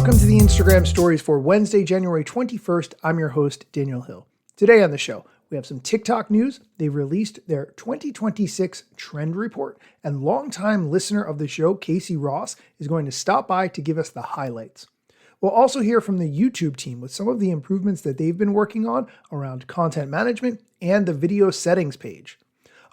Welcome to the Instagram stories for Wednesday, January 21st. I'm your host, Daniel Hill. Today on the show, we have some TikTok news. They've released their 2026 trend report, and longtime listener of the show, Casey Ross, is going to stop by to give us the highlights. We'll also hear from the YouTube team with some of the improvements that they've been working on around content management and the video settings page.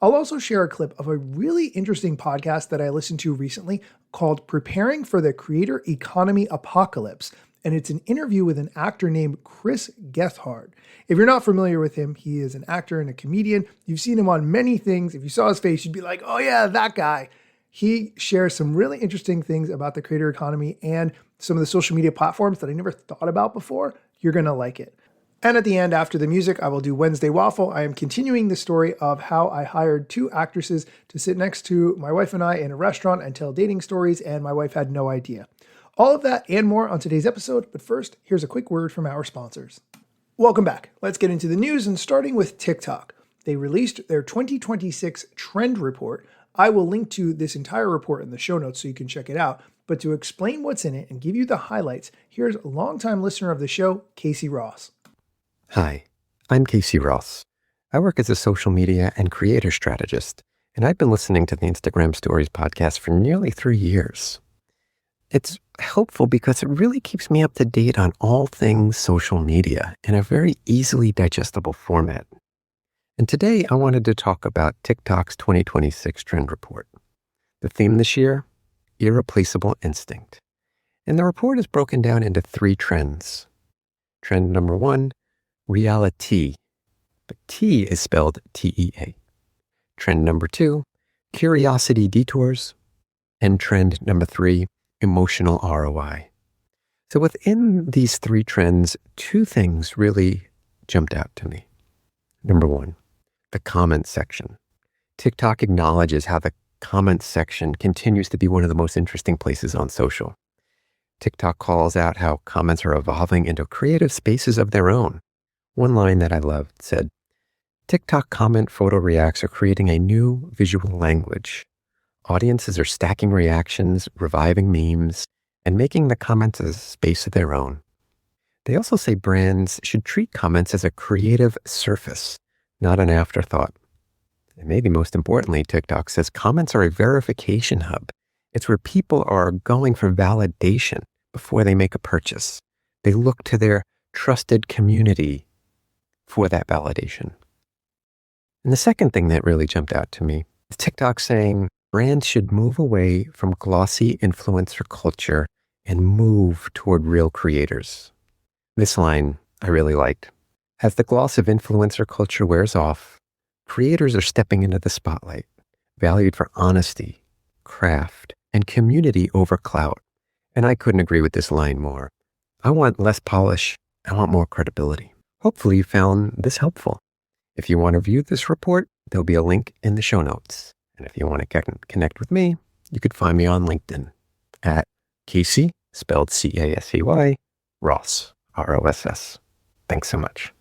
I'll also share a clip of a really interesting podcast that I listened to recently called Preparing for the Creator Economy Apocalypse, and it's an interview with an actor named Chris Gethard. If you're not familiar with him, he is an actor and a comedian. You've seen him on many things. If you saw his face, you'd be like, oh yeah, that guy. He shares some really interesting things about the creator economy and some of the social media platforms that I never thought about before. You're going to like it. And at the end, after the music, I will do Wednesday Waffle. I am continuing the story of how I hired two actresses to sit next to my wife and I in a restaurant and tell dating stories, and my wife had no idea. All of that and more on today's episode, but first, here's a quick word from our sponsors. Welcome back. Let's get into the news, and starting with TikTok. They released their 2026 trend report. I will link to this entire report in the show notes so you can check it out. But to explain what's in it and give you the highlights, here's a longtime listener of the show, Casey Ross. Hi, I'm Casey Ross. I work as a social media and creator strategist, and I've been listening to the Instagram Stories podcast for nearly 3 years. It's helpful because it really keeps me up to date on all things social media in a very easily digestible format. And today I wanted to talk about TikTok's 2026 trend report. The theme this year, irreplaceable instinct. And the report is broken down into 3 trends. Trend number 1, reality, but T is spelled T-E-A. Trend number 2, curiosity detours. And trend number 3, emotional ROI. So within these 3 trends, 2 things really jumped out to me. Number 1, the comment section. TikTok acknowledges how the comment section continues to be one of the most interesting places on social. TikTok calls out how comments are evolving into creative spaces of their own. One line that I loved said, TikTok comment photo reacts are creating a new visual language. Audiences are stacking reactions, reviving memes, and making the comments a space of their own. They also say brands should treat comments as a creative surface, not an afterthought. And maybe most importantly, TikTok says comments are a verification hub. It's where people are going for validation before they make a purchase. They look to their trusted community for that validation. And the second thing that really jumped out to me is TikTok saying brands should move away from glossy influencer culture and move toward real creators. This line I really liked. As the gloss of influencer culture wears off, creators are stepping into the spotlight, valued for honesty, craft, and community over clout. And I couldn't agree with this line more. I want less polish. I want more credibility. Hopefully you found this helpful. If you want to view this report, there'll be a link in the show notes. And if you want to connect with me, you could find me on LinkedIn at Casey, spelled C-A-S-E-Y, Ross, R-O-S-S. Thanks so much.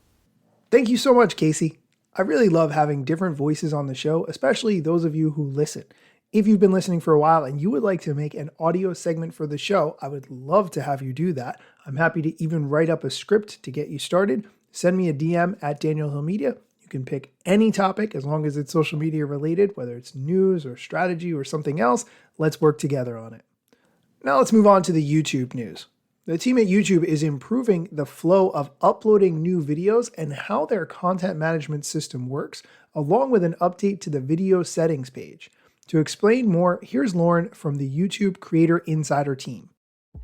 Thank you so much, Casey. I really love having different voices on the show, especially those of you who listen. If you've been listening for a while and you would like to make an audio segment for the show, I would love to have you do that. I'm happy to even write up a script to get you started. Send me a DM at Daniel Hill Media. You can pick any topic as long as it's social media related, whether it's news or strategy or something else. Let's work together on it. Now let's move on to the YouTube news. The team at YouTube is improving the flow of uploading new videos and how their content management system works, along with an update to the video settings page. To explain more, here's Lauren from the YouTube Creator Insider team.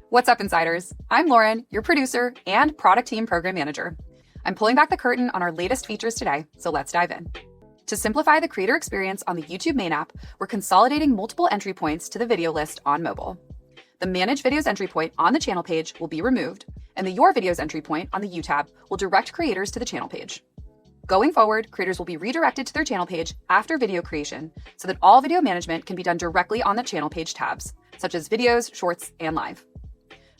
What's up, Insiders? I'm Lauren, your producer and product team program manager. I'm pulling back the curtain on our latest features today, so let's dive in. To simplify the creator experience on the YouTube main app, we're consolidating multiple entry points to the video list on mobile. The Manage Videos entry point on the channel page will be removed, and the Your Videos entry point on the U tab will direct creators to the channel page. Going forward, creators will be redirected to their channel page after video creation so that all video management can be done directly on the channel page tabs, such as videos, shorts, and live.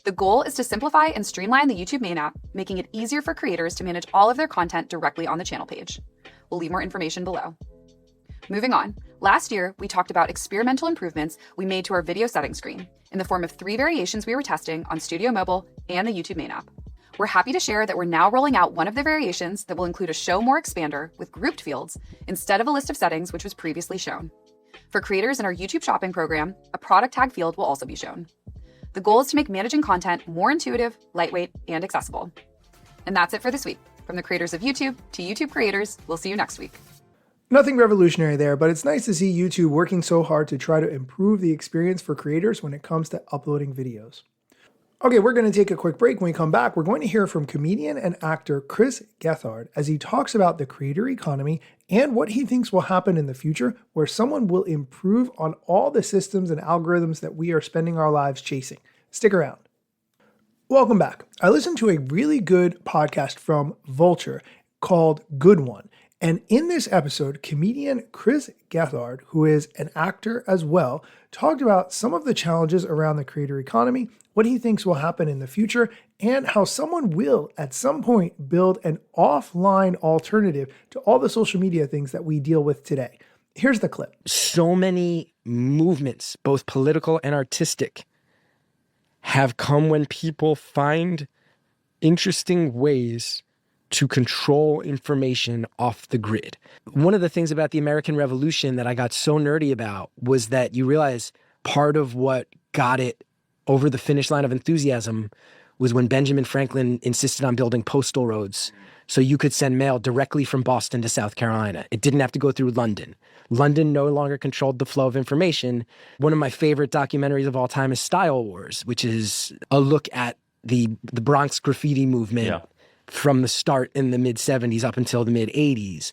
The goal is to simplify and streamline the YouTube main app, making it easier for creators to manage all of their content directly on the channel page. We'll leave more information below. Moving on, Last year, we talked about experimental improvements we made to our video settings screen in the form of 3 variations we were testing on Studio Mobile and the YouTube main app. We're happy to share that we're now rolling out one of the variations that will include a Show More expander with grouped fields instead of a list of settings which was previously shown. For creators in our YouTube shopping program, a product tag field will also be shown. The goal is to make managing content more intuitive, lightweight, and accessible. And that's it for this week. From the creators of YouTube to YouTube creators, we'll see you next week. Nothing revolutionary there, but it's nice to see YouTube working so hard to try to improve the experience for creators when it comes to uploading videos. Okay, we're going to take a quick break. When we come back, we're going to hear from comedian and actor Chris Gethard as he talks about the creator economy and what he thinks will happen in the future where someone will improve on all the systems and algorithms that we are spending our lives chasing. Stick around. Welcome back. I listened to a really good podcast from Vulture called Good One. And in this episode, comedian Chris Gethard, who is an actor as well, talked about some of the challenges around the creator economy, what he thinks will happen in the future, and how someone will, at some point, build an offline alternative to all the social media things that we deal with today. Here's the clip. So many movements, both political and artistic, have come when people find interesting ways to control information off the grid. One of the things about the American Revolution that I got so nerdy about was that you realize part of what got it over the finish line of enthusiasm was when Benjamin Franklin insisted on building postal roads so you could send mail directly from Boston to South Carolina. It didn't have to go through London. London no longer controlled the flow of information. One of my favorite documentaries of all time is Style Wars, which is a look at the Bronx graffiti movement from the start in the mid-'70s up until the mid-'80s.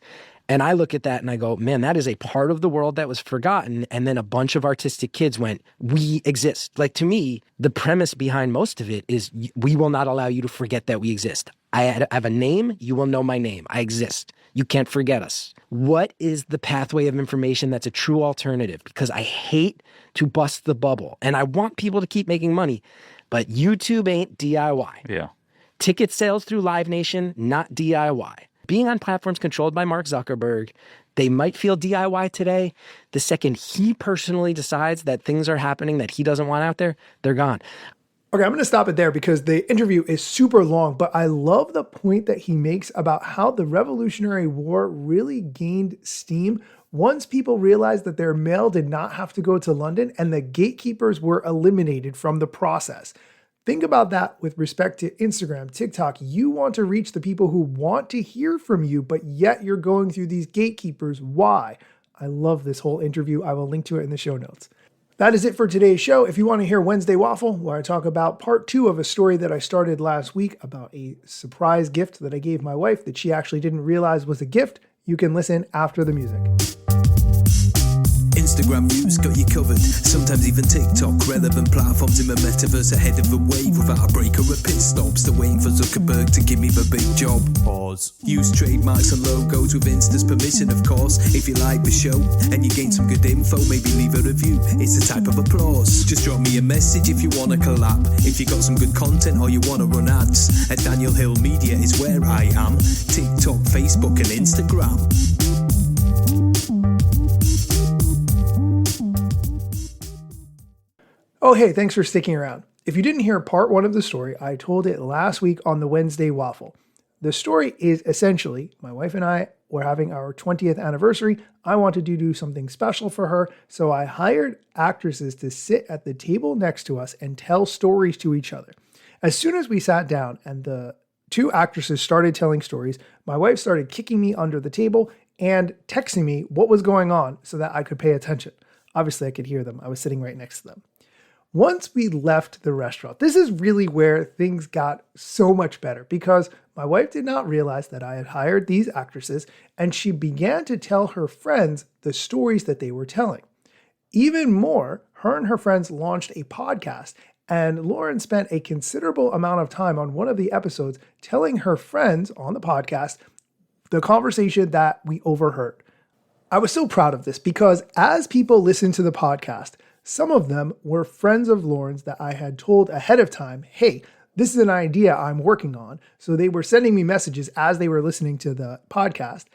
And I look at that and I go, man, that is a part of the world that was forgotten. And then a bunch of artistic kids went, we exist. Like, to me, the premise behind most of it is we will not allow you to forget that we exist. I have a name. You will know my name. I exist. You can't forget us. What is the pathway of information that's a true alternative? Because I hate to bust the bubble. And I want people to keep making money. But YouTube ain't DIY. Yeah. Ticket sales through Live Nation, not DIY. Being on platforms controlled by Mark Zuckerberg, they might feel DIY today. The second he personally decides that things are happening that he doesn't want out there, they're gone. Okay, I'm going to stop it there because the interview is super long, but I love the point that he makes about how the Revolutionary War really gained steam once people realized that their mail did not have to go to London and the gatekeepers were eliminated from the process. Think about that with respect to Instagram, TikTok. You want to reach the people who want to hear from you, but yet you're going through these gatekeepers. Why? I love this whole interview. I will link to it in the show notes. That is it for today's show. If you want to hear Wednesday Waffle, where I talk about part 2 of a story that I started last week about a surprise gift that I gave my wife that she actually didn't realize was a gift, you can listen after the music. Instagram news got you covered, sometimes even TikTok. Relevant platforms in the metaverse ahead of the wave without a break or a pit stop. Still waiting for Zuckerberg to give me the big job. Pause. Use trademarks and logos with Insta's permission, of course. If you like the show and you gain some good info, maybe leave a review. It's a type of applause. Just drop me a message if you want to collab. If you got some good content or you want to run ads, at Daniel Hill Media is where I am. TikTok, Facebook and Instagram. Oh, hey, thanks for sticking around. If you didn't hear part 1 of the story, I told it last week on the Wednesday Waffle. The story is essentially, my wife and I were having our 20th anniversary. I wanted to do something special for her, so I hired actresses to sit at the table next to us and tell stories to each other. As soon as we sat down and the 2 actresses started telling stories, my wife started kicking me under the table and texting me what was going on so that I could pay attention. Obviously, I could hear them. I was sitting right next to them. Once we left the restaurant, this is really where things got so much better because my wife did not realize that I had hired these actresses and she began to tell her friends the stories that they were telling. Even more, her and her friends launched a podcast and Lauren spent a considerable amount of time on one of the episodes telling her friends on the podcast the conversation that we overheard. I was so proud of this because as people listened to the podcast, some of them were friends of Lauren's that I had told ahead of time, hey, this is an idea I'm working on. So they were sending me messages as they were listening to the podcast.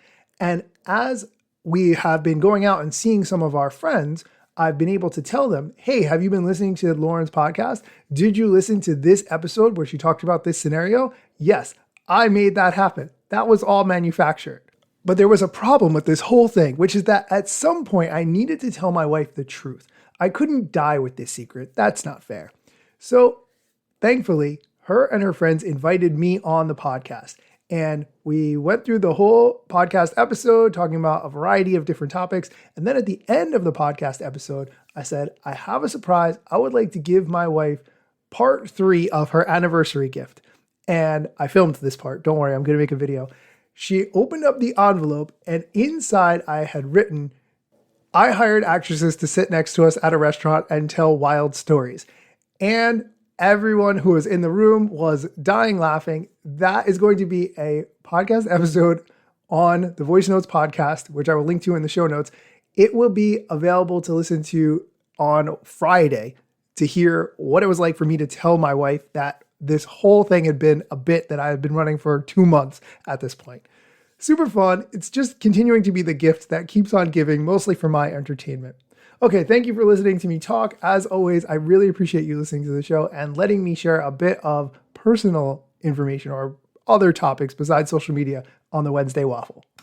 And as we have been going out and seeing some of our friends, I've been able to tell them, hey, have you been listening to Lauren's podcast? Did you listen to this episode where she talked about this scenario? Yes, I made that happen. That was all manufactured. But there was a problem with this whole thing, which is that at some point I needed to tell my wife the truth. I couldn't die with this secret. That's not fair. So thankfully, her and her friends invited me on the podcast. And we went through the whole podcast episode talking about a variety of different topics. And then at the end of the podcast episode, I said, I have a surprise. I would like to give my wife part 3 of her anniversary gift. And I filmed this part. Don't worry, I'm going to make a video. She opened up the envelope, and inside I had written, I hired actresses to sit next to us at a restaurant and tell wild stories. And everyone who was in the room was dying laughing. That is going to be a podcast episode on the Voice Notes podcast, which I will link to in the show notes. It will be available to listen to on Friday to hear what it was like for me to tell my wife that this whole thing had been a bit that I had been running for 2 months at this point. Super fun. It's just continuing to be the gift that keeps on giving, mostly for my entertainment. Okay, thank you for listening to me talk. As always, I really appreciate you listening to the show and letting me share a bit of personal information or other topics besides social media on the Wednesday Waffle.